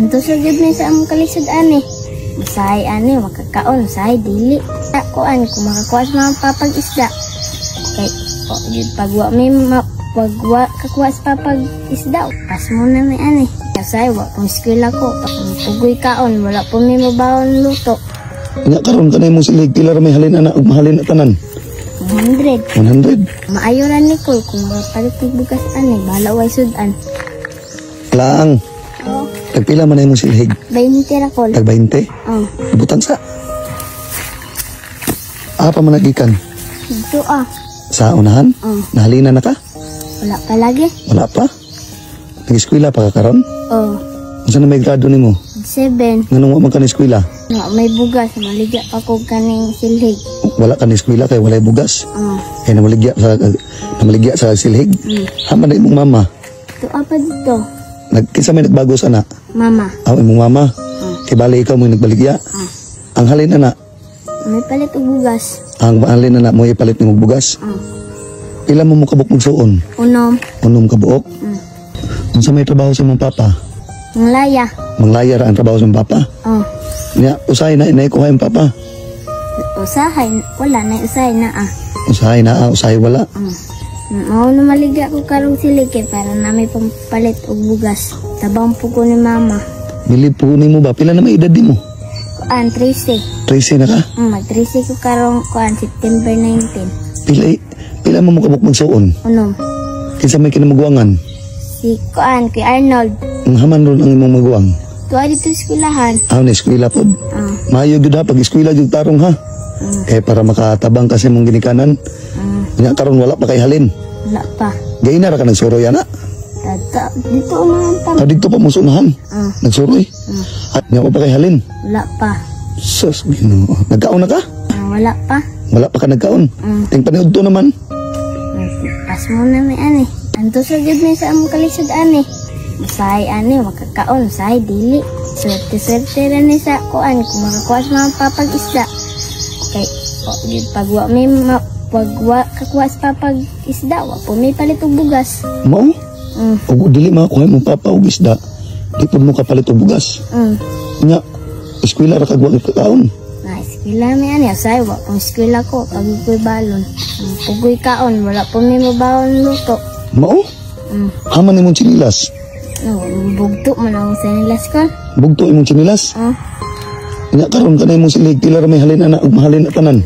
Anto sa gid ni sa among kalisod ani. Usahay ani makakaon, usahay dili. Kuan kung makakuha sa mga papag isda. Kay pagwa may pagwa kakuha sa papag isda. Pas mo na may ani. Usahay wa pang eskwela ko. Pugoy kaon, wala po may mabawon luto. Nya karon kanay mo silig pila ra may halin ana ug mahalin na tanan. 100. 100. Maayo ra ni ko kung mapalit ng bugas ani, bahala way sudan. Laang. Oh, Tagpila man imong silhig. 20 ra ko. Tag 20. Oh, Butang sa. Apa man nagikan? dito ah. Sa unahan? Oh, Nahalina na ka? wala pa lagi. Wala pa? Nag-eskwela pa ka karon? Oh, Unsa na may grado nimo? 7. Nganong wa man ka na eskwela? Nga may bugas, maligya pa ko kaning silhig. Wala ka na eskwela kay walay bugas. Oh, Kay namaligya sa silhig. Haman na imong mama. dito apa dito? Kinsa may nagbago sa ana? Mama. Aw imong mama. Kay bali ikaw mo nagbaligya. Ang halin ana, May palit og bugas. ang halin ana mo ipalit nimo bugas. Oh, Pila mo mukabok magsuon? unom. Unom ka buok. Unsa may trabaho sa imong papa? Ang laya. Manglaya ra ang trabaho sa imong papa. Oh, Nya usahay na inay ko imong papa. usahay. Wala na usahay na ah. Usahay na usahay wala. Mao na maligya ko karong silhig kay para na may pampalit og bugas. Tabang po ko ni mama. Bilib po nimo ba pila na may edad nimo? Kuan 13. 13 na ka. Mag-13 ko karong kuan September 19. Pila mo mukabok magsuon? Unom. Kinsa may kinamaguangan? Si kuan kay Arnold. Ang haman ron ang imong maguang. Tuwa dito sa eskwelahan. Aw na eskwela pod. Ah. Maayo gyud ha pag eskwela gyud tarong ha. Kay para makatabang kasi mong ginikanan. Nya karon wala pa kay halin. Wala pa. Gay na ra ka nagsuroy ana. Dito unahan pa. Dito pa mo sunahan. Nagsuroy. At nya pa kay halin. Wala pa. Sus Ginoo. Nagkaon na ka? Wala pa. Wala pa ka nagkaon. Ting paniud to naman. Pas mo na may ani. Anto sa gid ni sa among kalisod ani. Usahay ani makakaon, usahay dili. Swerte-swerte ra ni sa kuan kung makakuha sa mga papag isda. Kay pagwa may pagwa kakuha sa papag isda, wa po may palit og bugas. Mao? Og dili makakuha mo papa og isda. Di pud mo kapalit og bugas. Nya eskwela ra kag wa kaon. Na eskwela may ani, usahay wa pang eskwela ko pag ko'y balon. Pugoy kaon, wala po may mabawon luto. Mao? Haman imong chinilas. No, bugto man ang sinilas ko. Bugto imong chinilas. Nya karon kanay imong silig pila ra may halin ana ug mahalin na tanan.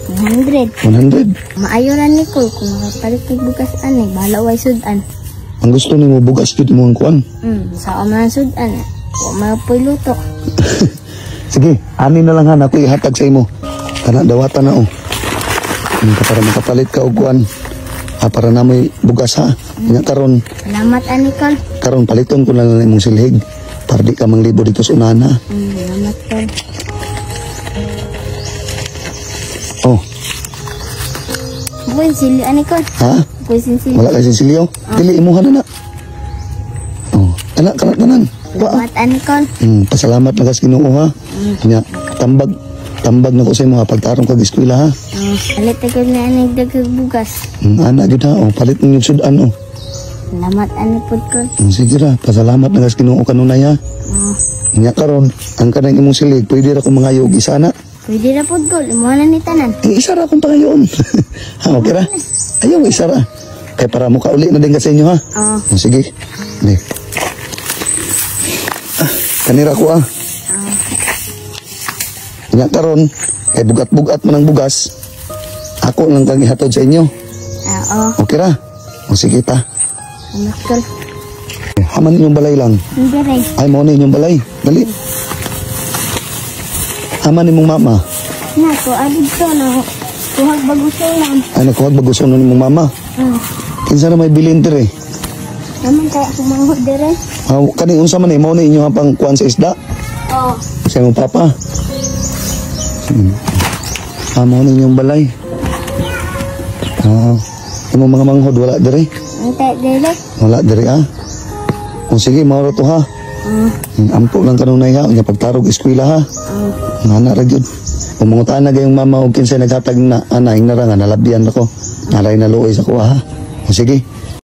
100. 100. Maayo ra ni ko kung makapalit ng bugas ani, bahala way sudan. Ang gusto nimo bugas jud imong kuan. Sa man sudan. Wa mapoy luto. Sige, ani na lang ha ako ihatag sa imo. Kana dawatan na para makapalit ka og kuan. Para na may bugas ha. Nya karon Salamat ani ko. karon paliton ko na lang imong silhig para di ka manglibo dito sa unahan ha. Salamat ko. Oh, Buwan sili ani ko. ha? Buwan sili. Wala kay sinsilyo? Dili imuha na na. Oh, kana tanan. Salamat ani ko. Pasalamat na kas Ginoo ha. Nya tambag na ko sa imo ha pagtarong kag eskwela ha. Palit ko na ani daghang bugas. Ana gyud ha, palit ninyo sudan Salamat ani pud ko. Sige ra, pasalamat na kas Ginoo kanunay ha. Nya karon, ang kanang imong silig pwede ra ko mangayo og isa na. Pwede ra pud ko, limuha na ni tanan. Isa ra akong pangayoon. Ha, okay ra? Ayaw, isa ra. Kaya para mo kauli na din ka sa inyo ha. Sige. Ni. Kanira ko Nya karon, kay bugat-bugat man ang bugas. Ako lang kang ihatod sa inyo. Okay ra? Sige ta. Salamat ko. Haman inyong balay lang. Hindi rin. Ay, mo na inyong balay. Dali. Haman imong mama. Nako, adito na. Kuhag bagusunan. Ay, nakuhag bagusunan imong mama. Kinsa na may bilin dire? Naman kaya kumanghod dire. Kani unsa man mo na inyo pang kuan sa isda? Sa imong papa. Mo na inyong balay. Imong mga manghod wala dire? Antay dire. Wala dire O sige, mauro to ha. Ampo lang kanunay ha. Nya pagtarog eskwela ha. Ngana ra gyud. Kung mangutaan na gayong mama o kinsay naghatag na ana ing narangan nalabyan ako. Naray na luoy sa kuha ha. O sige.